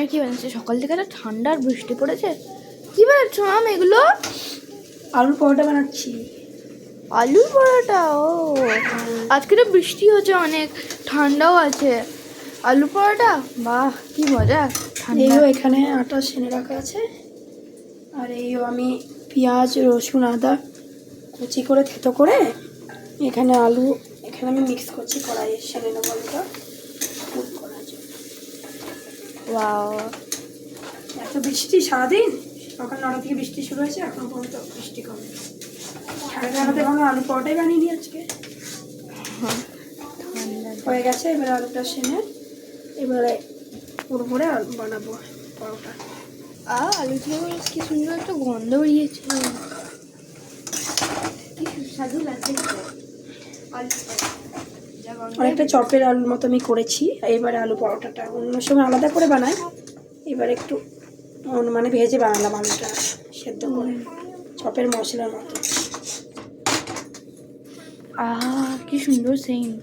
আর কি বানাচ্ছে? সকাল থেকে একটা ঠান্ডার বৃষ্টি পড়েছে। কি বানাচ্ছ মাম এগুলো? আলুর পরোটা বানাচ্ছি। আলুর পরোটা? ও আজকে তো বৃষ্টি হচ্ছে, অনেক ঠান্ডাও আছে। আলু পরোটা, বাহ কি মজা। ঠান্ডা। এইও এখানে আটা সেনে রাখা আছে, আর এইও আমি পেঁয়াজ রসুন আদা কুচি করে থেতো করে এখানে আলু এখানে আমি মিক্স করছি কড়াইয়ে, সেনে নেবো আলুটা পুর করার জন্য। ওয়াও। এত বৃষ্টি সারাদিন, সকাল 9টা থেকে বৃষ্টি শুরু হয়েছে, এখনো পর্যন্ত বৃষ্টি কমে। 9:30 ভালো আলু পরোটাই বানিয়ে নিই আজকে। হয়ে গেছে, এবারে আলুটা সেনে এবারে পুরো করে আলু বানাবো পরোটা। আলু থেকে কি সুন্দর একটা গন্ধ বেরিয়েছে, কি সুস্বাদু লাগছে। অনেকটা চপের আলুর মতো আমি করেছি। এবারে আলু পরোটাটা অন্য সময় আলাদা করে বানাই, এবার একটু মানে ভেজে বানালাম আলুটা সেদ্ধ করে, চপের মশলার মতো। কি সুন্দর সেন্ট।